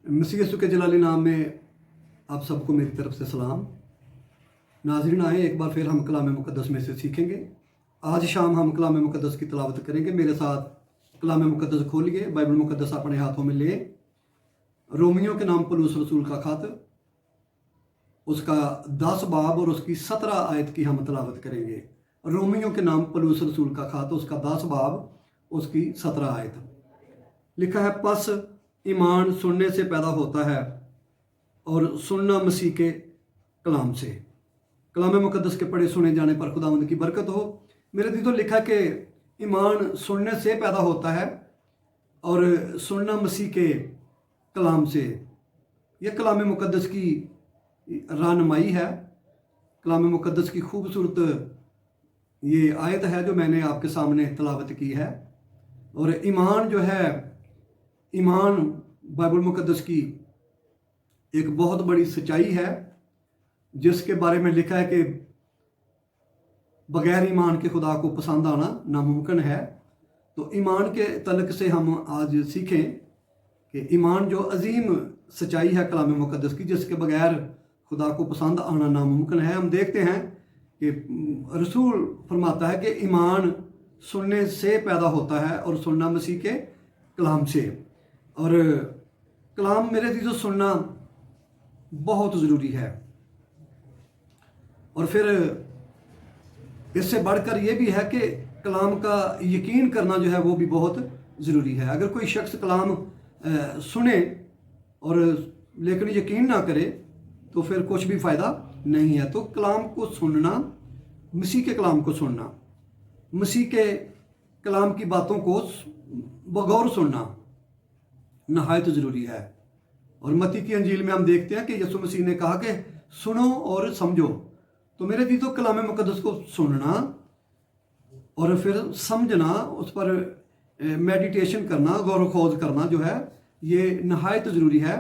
मसीह यीशु के जलाली नाम में आप सबको मेरी तरफ से सलाम। नाज़रीन, आए एक बार फिर हम कलाम मुक़द्दस में से सीखेंगे। आज शाम हम कलाम मुक़द्दस की तिलावत करेंगे। मेरे साथ कलाम मुक़द्दस खोलिए, बाइबल मुक़द्दस अपने हाथों में ले। रोमियो के नाम पौलुस रसूल का खत, उसका 10 बाब और उसकी 17 आयत की हम तिलावत करेंगे। रोमियो के नाम पौलुस रसूल का खत, उसका 10 बाब, उसकी 17 आयत। लिखा है, पस ईमान सुनने से पैदा होता है और सुनना मसीह के कलाम से। कलाम मुक़द्दस के पढ़े सुने जाने पर खुदावंद की बरकत हो। मेरे दी तो लिखा कि ईमान सुनने से पैदा होता है और सुनना मसीह के कलाम से। यह कलाम मुक़द्दस की रहनुमाई है, कलाम मुक़द्दस की खूबसूरत ये आयत है जो मैंने आपके सामने तिलावत की है। और ईमान जो है, ईमान बाइबल मुक़द्दस की एक बहुत बड़ी सच्चाई है जिसके बारे में लिखा है कि बगैर ईमान के खुदा को पसंद आना नामुमकिन है। तो ईमान के तलक से हम आज सीखें कि ईमान जो अजीम सच्चाई है कलाम मुक़द्दस की, जिसके बगैर खुदा को पसंद आना नामुमकिन है। हम देखते हैं कि रसूल फरमाता है कि ईमान सुनने से पैदा होता है और सुनना मसीह के कलाम से। और कलाम मेरे चीज़ों सुनना बहुत ज़रूरी है। और फिर इससे बढ़कर ये भी है कि कलाम का यकीन करना जो है वो भी बहुत ज़रूरी है। अगर कोई शख्स कलाम सुने और लेकिन यकीन ना करे तो फिर कुछ भी फ़ायदा नहीं है। तो कलाम को सुनना, मसीह के कलाम को सुनना, मसीह के कलाम की बातों को बगौर सुनना नहायत ज़रूरी है। और मत्ती की अंजील में हम देखते हैं कि यीशु मसीह ने कहा कि सुनो और समझो। तो मेरे दी तो कलाम मुक़द्दस को सुनना और फिर समझना, उस पर मेडिटेशन करना, गौर खोज करना जो है ये नहायत ज़रूरी है।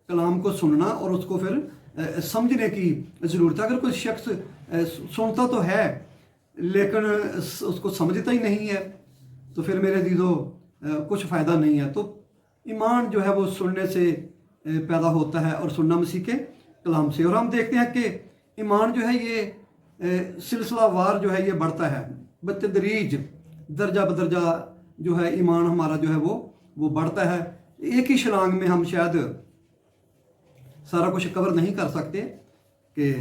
कलाम को सुनना और उसको फिर समझने की ज़रूरत है। अगर कोई शख्स सुनता तो है लेकिन उसको समझता ही नहीं है तो फिर मेरे दीदो कुछ फ़ायदा नहीं है। तो ईमान जो है वो सुनने से पैदा होता है और सुनना मसीह के कलाम से। और हम देखते हैं कि ईमान जो है ये सिलसिलावार जो है ये बढ़ता है, बतदरीज दर्जा बदर्जा जो है ईमान हमारा जो है वो बढ़ता है। एक ही छलांग में हम शायद सारा कुछ कवर नहीं कर सकते कि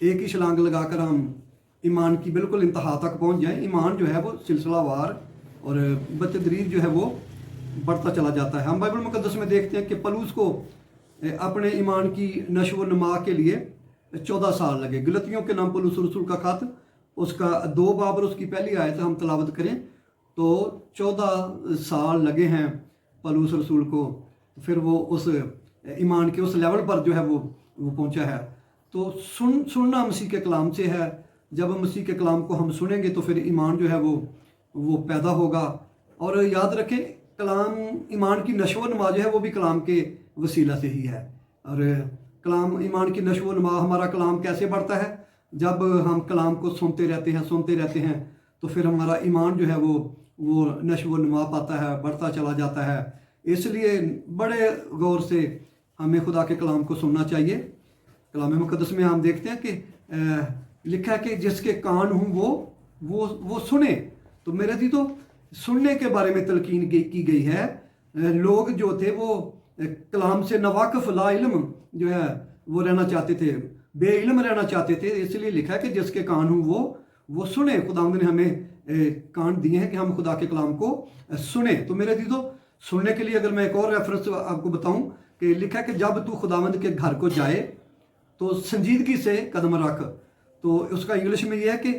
एक ही छलांग लगाकर हम ईमान की बिल्कुल इंतहा तक पहुंच जाएं। ईमान जो है वो सिलसिलावार और बतदरीज जो है वो बढ़ता चला जाता है। हम बाइबल मुक़द्दस में देखते हैं कि पौलुस को अपने ईमान की नशो व नमा के लिए 14 साल लगे। गलतियों के नाम पौलुस रसूल का खत, उसका 2 बाब और उसकी पहली आयत हम तलावत करें तो 14 साल लगे हैं पौलुस रसूल को, फिर वो उस ईमान के उस लेवल पर जो है वो पहुंचा है। तो सुनना मसीह के कलाम से है। जब मसीह के कलाम को हम सुनेंगे तो फिर ईमान जो है वो पैदा होगा। और याद रखें, कलाम ईमान की नशो नमा जो है वो भी कलाम के वसीला से ही है। और कलाम ईमान की नशो नमा, हमारा कलाम कैसे बढ़ता है? जब हम कलाम को सुनते रहते हैं तो फिर हमारा ईमान जो है वो नशो नमा पाता है, बढ़ता चला जाता है। इसलिए बड़े गौर से हमें खुदा के कलाम को सुनना चाहिए। कलाम मुक़द्दस में हम देखते हैं कि लिखा है कि जिसके कान हों वो सुने। तो मेरे दी तो सुनने के बारे में तलकीन की गई है। लोग जो थे वो कलाम से नवाकफ ला इल्म जो है वो रहना चाहते थे, बेइल्म रहना चाहते थे। इसलिए लिखा है कि जिसके कान हों वो सुने। खुदावंद ने हमें कान दिए हैं कि हम खुदा के कलाम को सुने। तो मेरे दी तो सुनने के लिए अगर मैं एक और रेफरेंस आपको बताऊं कि लिखा है कि जब तू खुदावंद के घर को जाए तो संजीदगी से कदम रख। तो उसका इंग्लिश में यह है कि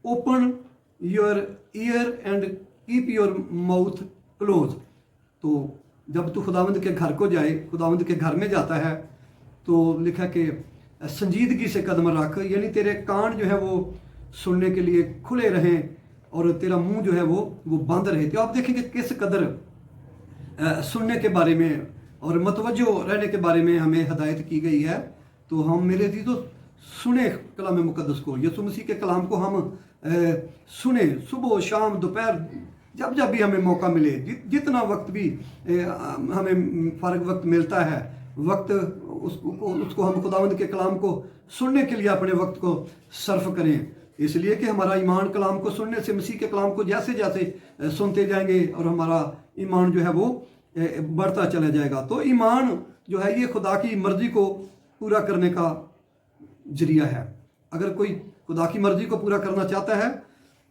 open your year and keep your mouth close. तो जब तू खुदावंद के घर को जाए, खुदावंद के घर में जाता है तो लिखा कि संजीदगी से कदम रख, यानी तेरे कान जो है वो सुनने के लिए खुले रहें और तेरा मुंह जो है वो बंद रहे। तो आप देखेंगे किस कदर सुनने के बारे में और मतवज्जो रहने के बारे में हमें हदायत की गई है। तो हम मेरे दी तो सुने कलाम मुक़द्दस को, यीशु मसीह के कलाम को हम सुने सुबह शाम दोपहर जब भी हमें मौका मिले, जितना वक्त भी हमें फ़ारग वक्त मिलता है وقت اس کو ہم خداوند کے کلام کو سننے کے لیے اپنے وقت کو صرف کریں، اس لیے کہ ہمارا ایمان کلام کو سننے سے، مسیح کے کلام کو جیسے جیسے سنتے جائیں گے اور ہمارا ایمان جو ہے وہ بڑھتا چلا جائے گا۔ تو ایمان جو ہے یہ خدا کی مرضی کو پورا کرنے کا ذریعہ ہے۔ اگر کوئی خدا کی مرضی کو پورا کرنا چاہتا ہے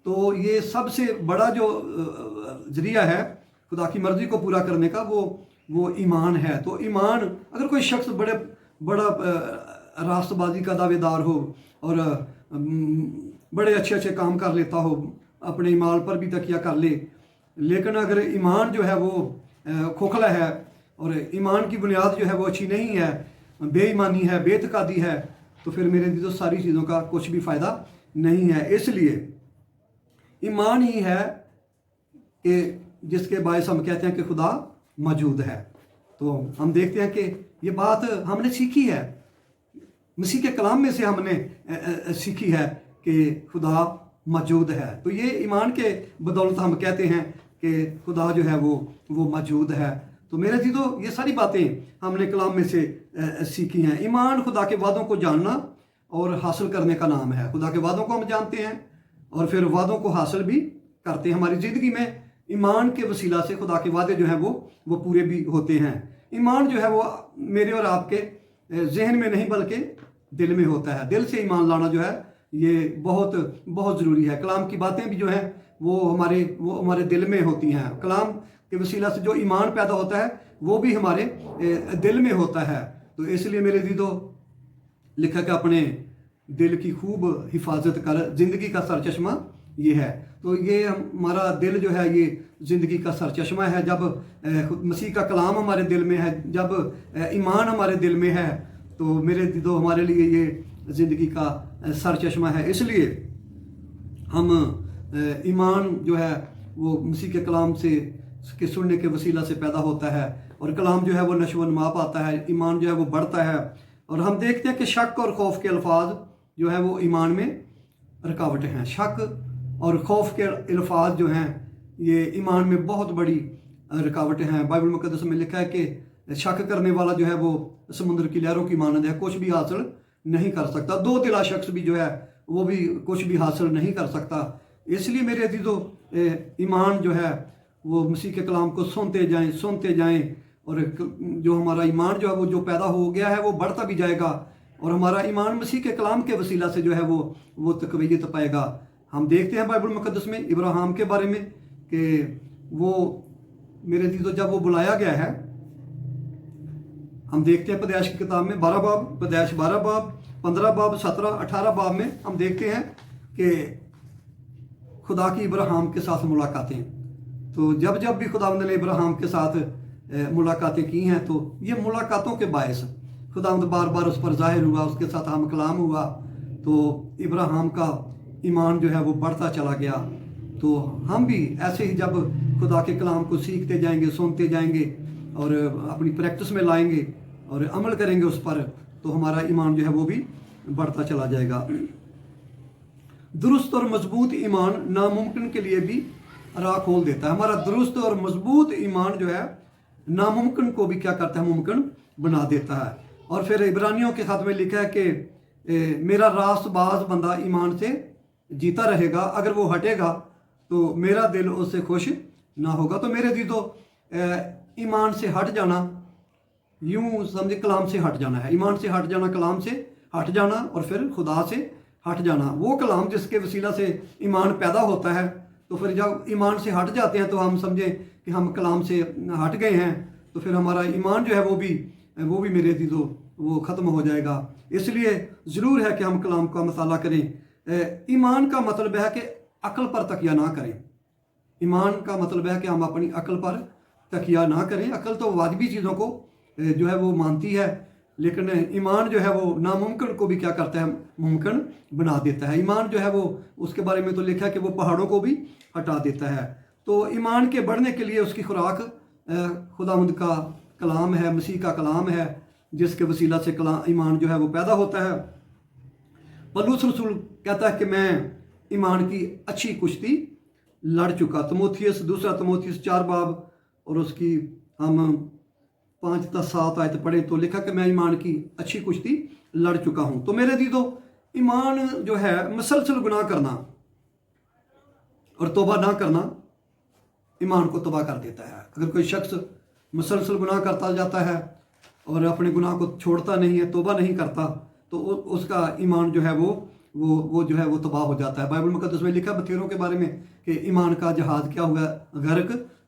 تو یہ سب سے بڑا جو ذریعہ ہے خدا کی مرضی کو پورا کرنے کا وہ ایمان ہے۔ تو ایمان، اگر کوئی شخص بڑا راست بازی کا دعوے دار ہو اور بڑے اچھے کام کر لیتا ہو، اپنے ایمان پر بھی تکیہ کر لے، لیکن اگر ایمان جو ہے وہ کھوکھلا ہے اور ایمان کی بنیاد جو ہے وہ اچھی نہیں ہے، بے ایمانی ہے، بے اعتقادی ہے، تو پھر میرے لیے تو ساری چیزوں کا کچھ بھی فائدہ نہیں ہے۔ اس لیے ایمان ہی ہے کہ جس کے باعث ہم کہتے ہیں کہ خدا موجود ہے۔ تو ہم دیکھتے ہیں کہ یہ بات ہم نے سیکھی ہے، مسیح کے کلام میں سے ہم نے سیکھی ہے کہ خدا موجود ہے۔ تو یہ ایمان کے بدولت ہم کہتے ہیں کہ خدا جو ہے وہ موجود ہے۔ تو میرے عزیزو، یہ ساری باتیں ہم نے کلام میں سے سیکھی ہیں۔ ایمان خدا کے وعدوں کو جاننا اور حاصل کرنے کا نام ہے۔ خدا کے وعدوں کو ہم جانتے ہیں اور پھر وعدوں کو حاصل بھی کرتے ہیں۔ ہماری زندگی میں ایمان کے وسیلہ سے خدا کے وعدے جو ہیں وہ پورے بھی ہوتے ہیں۔ ایمان جو ہے وہ میرے اور آپ کے ذہن میں نہیں بلکہ دل میں ہوتا ہے۔ دل سے ایمان لانا جو ہے یہ بہت بہت ضروری ہے۔ کلام کی باتیں بھی جو ہیں وہ ہمارے دل میں ہوتی ہیں۔ کلام کے وسیلہ سے جو ایمان پیدا ہوتا ہے وہ بھی ہمارے دل میں ہوتا ہے۔ تو اس لیے میرے عزیزو، لکھا کہ اپنے دل کی خوب حفاظت کر، زندگی کا سرچشمہ یہ ہے۔ تو یہ ہمارا دل جو ہے یہ زندگی کا سرچشمہ ہے۔ جب مسیح کا کلام ہمارے دل میں ہے، جب ایمان ہمارے دل میں ہے، تو میرے عزیزو ہمارے لیے یہ زندگی کا سرچشمہ ہے۔ اس لیے ہم ایمان جو ہے وہ مسیح کے کلام کے سننے کے وسیلہ سے پیدا ہوتا ہے، اور کلام جو ہے وہ نشو و نما پاتا ہے، ایمان جو ہے وہ بڑھتا ہے۔ اور ہم دیکھتے ہیں کہ شک اور خوف کے الفاظ جو ہیں وہ ایمان میں رکاوٹ ہیں۔ شک اور خوف کے الفاظ جو ہیں یہ ایمان میں بہت بڑی رکاوٹیں ہیں۔ بائبل مقدس میں لکھا ہے کہ شک کرنے والا جو ہے وہ سمندر کی لہروں کی مانند ہے، کچھ بھی حاصل نہیں کر سکتا۔ دو دلا شخص بھی جو ہے وہ بھی کچھ بھی حاصل نہیں کر سکتا۔ اس لیے میرے عزیزو، ایمان جو ہے وہ مسیح کے کلام کو سنتے جائیں، اور جو ہمارا ایمان جو ہے وہ جو پیدا ہو گیا ہے وہ بڑھتا بھی جائے گا، اور ہمارا ایمان مسیح کے کلام کے وسیلہ سے جو ہے وہ تقویت پائے گا۔ ہم دیکھتے ہیں بائبل مقدس میں ابراہیم کے بارے میں کہ وہ میرے عزیزو جب وہ بلایا گیا ہے، ہم دیکھتے ہیں پیدائش کی کتاب میں 12 باب، پیدائش 12 باب، 15 باب، 17، 18 باب میں ہم دیکھتے ہیں کہ خدا کی ابراہیم کے ساتھ ملاقاتیں۔ تو جب بھی خداوند نے ابراہیم کے ساتھ ملاقاتیں کی ہیں، تو یہ ملاقاتوں کے باعث خداوند بار بار اس پر ظاہر ہوا، اس کے ساتھ ہم کلام ہوا، تو ابراہیم کا ایمان جو ہے وہ بڑھتا چلا گیا۔ تو ہم بھی ایسے ہی جب خدا کے کلام کو سیکھتے جائیں گے، سنتے جائیں گے اور اپنی پریکٹس میں لائیں گے اور عمل کریں گے اس پر، تو ہمارا ایمان جو ہے وہ بھی بڑھتا چلا جائے گا۔ درست اور مضبوط ایمان ناممکن کے لیے بھی راہ کھول دیتا ہے۔ ہمارا درست اور مضبوط ایمان جو ہے ناممکن کو بھی کیا کرتا ہے، ممکن بنا دیتا ہے۔ اور پھر عبرانیوں کے خط میں لکھا ہے کہ میرا راست باز بندہ ایمان سے جیتا رہے گا، اگر وہ ہٹے گا تو میرا دل اس سے خوش نہ ہوگا۔ تو میرے عزیزو، ایمان سے ہٹ جانا، یوں سمجھے کلام سے ہٹ جانا ہے۔ ایمان سے ہٹ جانا، کلام سے ہٹ جانا، اور پھر خدا سے ہٹ جانا۔ وہ کلام جس کے وسیلہ سے ایمان پیدا ہوتا ہے، تو پھر جب ایمان سے ہٹ جاتے ہیں تو ہم سمجھیں کہ ہم کلام سے ہٹ گئے ہیں، تو پھر ہمارا ایمان جو ہے وہ بھی میرے عزیزو وہ ختم ہو جائے گا۔ اس لیے ضرور ہے کہ ہم کلام کا مطالعہ کریں۔ ایمان کا مطلب ہے کہ عقل پر تکیہ نہ کریں۔ ایمان کا مطلب ہے کہ ہم اپنی عقل پر تکیہ نہ کریں۔ عقل تو واجبی چیزوں کو جو ہے وہ مانتی ہے، لیکن ایمان جو ہے وہ ناممکن کو بھی کیا کرتا ہے، ممکن بنا دیتا ہے۔ ایمان جو ہے وہ اس کے بارے میں تو لکھا ہے کہ وہ پہاڑوں کو بھی ہٹا دیتا ہے۔ تو ایمان کے بڑھنے کے لیے اس کی خوراک خداوند کا کلام ہے، مسیح کا کلام ہے، جس کے وسیلہ سے ایمان جو ہے وہ پیدا ہوتا ہے۔ پولس رسول کہتا ہے کہ میں ایمان کی اچھی کشتی لڑ چکا۔ تموتھیوس، دوسرا تموتھیوس 4 باب، اور اس کی ہم 5-7 आयत पढ़े तो लिखा कि मैं ईमान की अच्छी कुश्ती लड़ चुका हूँ। तो मेरे दीदो, ईमान जो है मुसलसल गुनाह करना और तौबा ना करना ईमान को तबाह कर देता है। अगर कोई शख्स मुसलसल गुनाह करता जाता है और अपने गुनाह को छोड़ता नहीं है, तौबा नहीं करता, तो उसका ईमान जो है वो जो है वो तबाह हो जाता है। बाइबल मुक़द्दस में लिखा बतेरों के बारे में कि ईमान का जहाज़ क्या हुआ,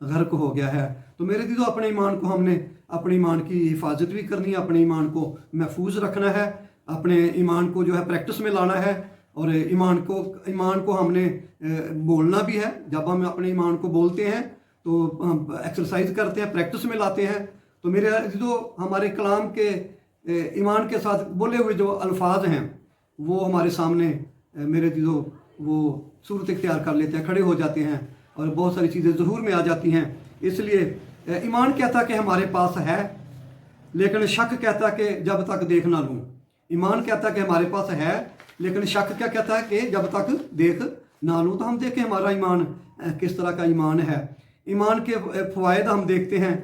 गर्क हो गया है। तो मेरे दीदों, अपने ईमान को हमने अपने ईमान की हिफाजत भी करनी है, अपने ईमान को महफूज रखना है, अपने ईमान को जो है प्रैक्टिस में लाना है। और ईमान को हमने बोलना भी है। जब हम अपने ईमान को बोलते हैं तो हम एक्सरसाइज करते हैं, प्रैक्टिस में लाते हैं। तो मेरे दीदों, हमारे कलाम के ईमान के साथ बोले हुए जो अल्फाज हैं वो हमारे सामने मेरे दीदों वो सूरत इख्तियार कर लेते हैं, खड़े हो जाते हैं और बहुत सारी चीज़ें ज़हूर में आ जाती हैं। इसलिए ईमान कहता कि हमारे पास है, लेकिन शक कहता कि जब तक देख ना लूँ। ईमान कहता कि हमारे पास है, लेकिन शक क्या कहता है कि जब तक देख ना लूँ। तो हम देखें हमारा ईमान किस तरह का ईमान है। ईमान के फ़वाइद हम देखते हैं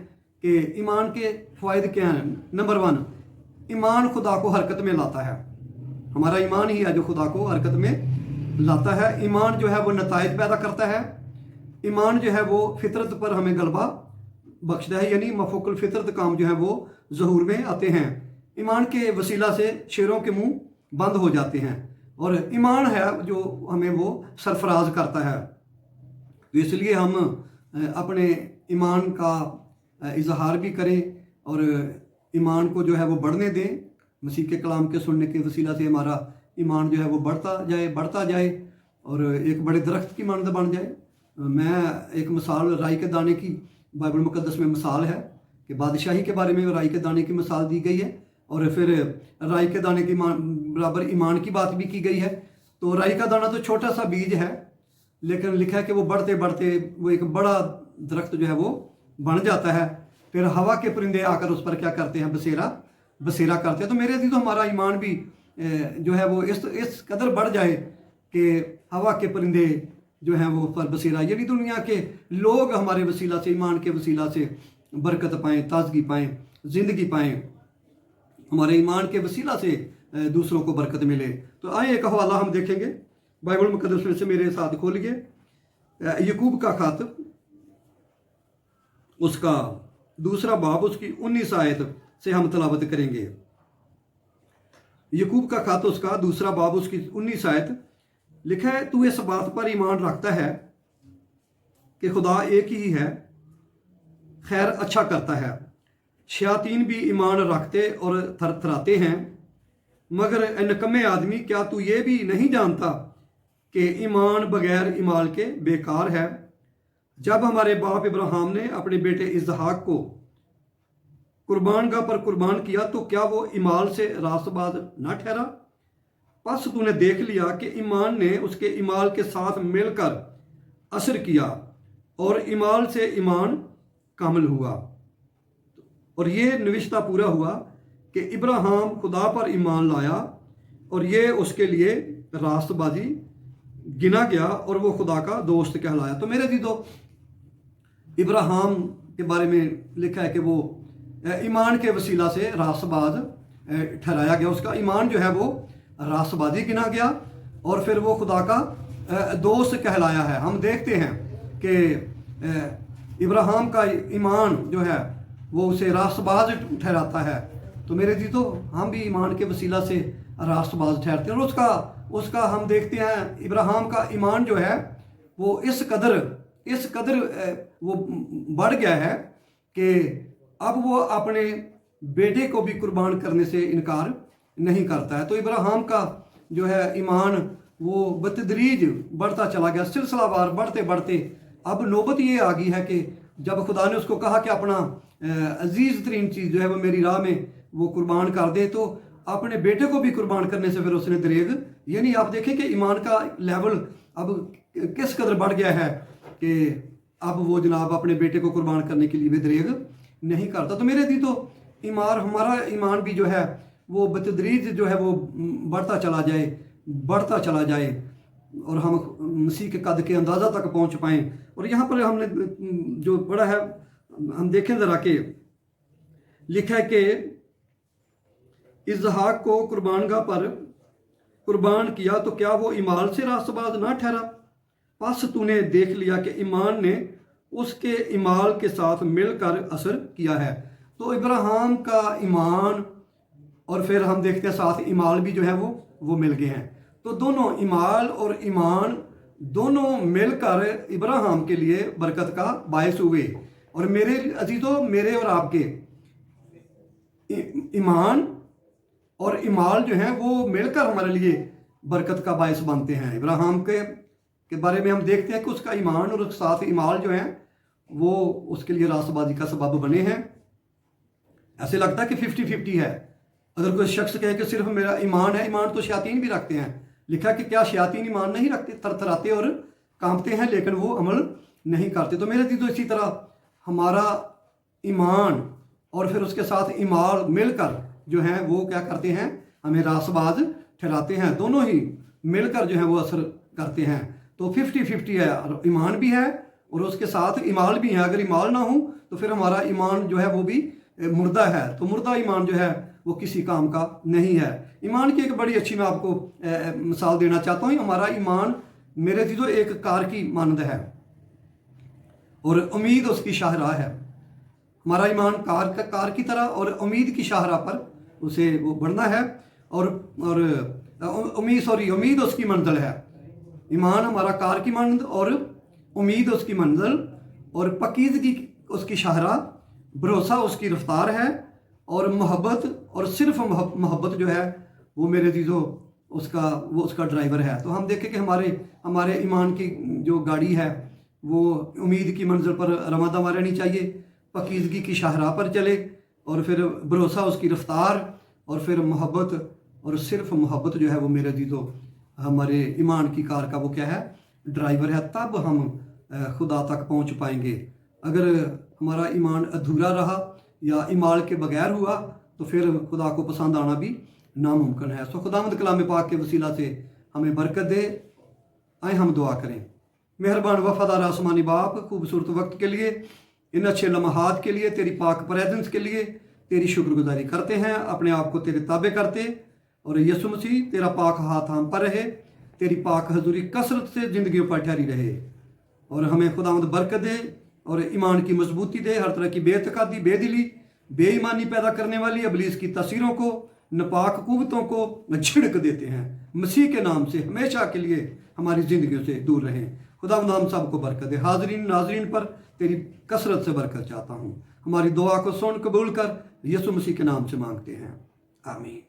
कि ईमान के फ़वाइद क्या हैं। नंबर 1, ईमान खुदा को हरकत में लाता है। हमारा ईमान ही है जो खुदा को हरकत में लाता है। ईमान जो है वो नताइज पैदा करता है। ईमान जो है वो फितरत पर हमें गलबा बख्शता है, यानी मफूकुल फितरत काम जो है वो ज़हूर में आते हैं। ईमान के वसीला से शेरों के मुंह बंद हो जाते हैं और ईमान है जो हमें वो सरफराज करता है। तो इसलिए हम अपने ईमान का इजहार भी करें और ईमान को जो है वो बढ़ने दें। मसीह के कलाम के सुनने के वसीला से हमारा ईमान जो है वो बढ़ता जाए और एक बड़े दरख्त की मानद बन जाए। मैं एक मिसाल राई के दाने की बाइबल मुक़द्दस में मिसाल है कि बादशाही के बारे में राई के दाने की मिसाल दी गई है और फिर राई के दाने के बराबर ईमान की बात भी की गई है। तो राई का दाना तो छोटा सा बीज है, लेकिन लिखा है कि वो बढ़ते बढ़ते वो एक बड़ा दरख्त जो है वो बन जाता है। फिर हवा के परिंदे आकर उस पर क्या करते हैं, बसेरा करते हैं। तो मेरे दी तो हमारा ईमान भी जो है वो इस कदर बढ़ जाए कि हवा के परिंदे जो हैं वो पर बसेरा, यानी दुनिया के लोग हमारे वसीला से, ईमान के वसीला से बरकत पाएँ, ताजगी पाएँ, ज़िंदगी पाएँ। हमारे ईमान के वसीला से दूसरों को बरकत मिले। तो आइए एक हवाला हम देखेंगे बाइबल मुक़द्दस में से, मेरे साथ खोलिए याकूब का खत, उसका 2 बाब, उसकी 19 आयत से हम तलावत करेंगे। याकूब का खत, उसका 2 बाब, उसकी 19 आयत। लिखा है, तू इस बात पर ईमान रखता है कि खुदा एक ही है, खैर अच्छा करता है। शयातीन भी ईमान रखते और थरथराते हैं, मगर निकम्मे आदमी, क्या तू ये भी नहीं जानता कि ईमान बगैर ईमाल के बेकार है। जब हमारे बाप इब्राहिम ने अपने बेटे इसहाक को कुर्बानगाह पर कुर्बान किया तो क्या वो ईमाल से रास्तबाज न ठहरा? बस तूने देख लिया कि ईमान ने उसके ईमाल के साथ मिलकर असर किया और ईमाल से ईमान कामिल हुआ। और ये नविश्ता पूरा हुआ कि इब्राहिम खुदा पर ईमान लाया और ये उसके लिए रास्तबाजी गिना गया और वो खुदा का दोस्त कहलाया। तो मेरे दीदो, इब्राहिम के बारे में लिखा है कि वो ईमान के वसीला से रास्तबाज ठहराया गया, उसका ईमान जो है वो रास्तबाजी गिना गया और फिर वो खुदा का दोस्त कहलाया है। हम देखते हैं कि इब्राहिम का ईमान जो है वो उसे रास्तबाज ठहराता है। तो मेरे जी, तो हम भी ईमान के वसीला से रास्तबाज ठहरते हैं। और उसका हम देखते हैं इब्राहिम का ईमान जो है वो इस कदर वो बढ़ गया है कि अब वो अपने बेटे को भी कुर्बान करने से इनकार नहीं करता है। तो इब्राहिम का जो है ईमान वो बतदरीज बढ़ता चला गया, सिलसिलावार बढ़ते बढ़ते अब नौबत ये आ गई है कि जब खुदा ने उसको कहा कि अपना अजीज़ तरीन चीज़ जो है वो मेरी राह में वो कुर्बान कर दे, तो अपने बेटे को भी कुर्बान करने से फिर उसने दरेग, यानी आप देखें कि ईमान का लेवल अब किस कदर बढ़ गया है कि अब वो जनाब अपने बेटे को कुर्बान करने के लिए भी दरेग नहीं करता। तो मेरे दी तो हमारा ईमान भी जो है वो बतदरीज जो है वो बढ़ता चला जाए और हम मसीह के कद के अंदाज़ा तक पहुंच पाएँ। और यहाँ पर हमने जो पढ़ा है, हम देखें ज़रा कि लिखा है कि इसहाक को कुर्बानगाह पर कुर्बान किया तो क्या वो ईमाल से रास्तबाज ना ठहरा? बस तूने देख लिया कि ईमान ने उसके ईमाल के साथ मिलकर असर किया है। तो इब्राहिम का ईमान और फिर हम देखते हैं साथ ईमाल भी जो है वो मिल गए हैं। तो दोनों ईमाल और ईमान दोनों मिलकर इब्राहिम के लिए बरकत का बायस हुए। और मेरे अजीजों, मेरे और आपके ईमान और ईमाल जो हैं वो मिलकर हमारे लिए बरकत का बायस बनते हैं। इब्राहिम के बारे में हम देखते हैं कि उसका ईमान और उसके साथ ईमाल जो हैं वो उसके लिए रास्तबाजी का सबब बने हैं। ऐसे लगता है कि 50-50 है। अगर कोई शख्स कहे कि सिर्फ मेरा ईमान है, ईमान तो शयातीन भी रखते हैं। लिखा कि क्या शयातीन ईमान नहीं रखते? थरथराते और कांपते हैं लेकिन वो अमल नहीं करते। तो मेरे दीदों, इसी तरह हमारा ईमान और फिर उसके साथ ईमाल मिलकर जो है वो क्या करते हैं? हमें रास्तबाज ठहराते हैं। दोनों ही मिलकर जो है वो असर करते हैं। तो 50-50 है, ईमान भी है और उसके साथ ईमाल भी है। अगर ईमाल ना हो तो फिर हमारा ईमान जो है वो भी मुर्दा है। तो मुर्दा ईमान जो है वो किसी काम का नहीं है। ईमान की एक बड़ी अच्छी मैं आपको मिसाल देना चाहता हूँ। हमारा ईमान मेरे चीज़ों एक कार की मानद है और उम्मीद उसकी शाहराह है। हमारा ईमान कार की तरह और उम्मीद की शाहराह पर उसे वो बढ़ना है और उम्मीद उसकी मंजिल है। ईमान हमारा कार की मानद और उम्मीद उसकी मंजिल और पकीज़गी उसकी शाहराह, भरोसा उसकी रफ्तार है और मोहब्बत और सिर्फ मोहब्बत जो है वो मेरे चीज़ों उसका ड्राइवर है। तो हम देखें कि हमारे ईमान की जो गाड़ी है वो उम्मीद की मंजिल पर रवाना रहनी चाहिए, पकीज़गी की शाहराह पर चले और फिर भरोसा उसकी रफ्तार और फिर मोहब्बत और सिर्फ मोहब्बत जो है वो मेरे चीज़ों हमारे ईमान की कार का वो क्या है? ड्राइवर है। तब हम खुदा तक पहुंच पाएंगे। अगर हमारा ईमान अधूरा रहा या ईमाल के बगैर हुआ तो फिर खुदा को पसंद आना भी नामुमकिन है। सो खुदावंद कलाम पाक के वसीला से हमें बरकत दे। आए हम दुआ करें। मेहरबान वफादार आसमानी बाप, खूबसूरत वक्त के लिए, इन अच्छे लम्हात के लिए, तेरी पाक प्रेजेंस के लिए तेरी शुक्रगुजारी करते हैं। अपने आप को तेरे ताबे करते और यीशु मसीह तेरा पाक हाथ हम पर रहे, तेरी पाक हजूरी कसरत से ज़िंदगियों पर ठहरी रहे और हमें खुदावंद बरकत दे और ईमान की मजबूती दे। हर तरह की बेतकादी, बेदिली, बेईमानी पैदा करने वाली इब्लीस की तस्वीरों को, नापाक कुव्वतों को झिड़क देते हैं। मसीह के नाम से हमेशा के लिए हमारी ज़िंदगियों से दूर रहें। खुदावंद हम सबको बरकत दे। हाजरीन नाजरीन पर तेरी कसरत से बरकत चाहता हूँ। हमारी दुआ को सुन कबूल कर, यीशु मसीह के नाम से मांगते हैं, आमीन।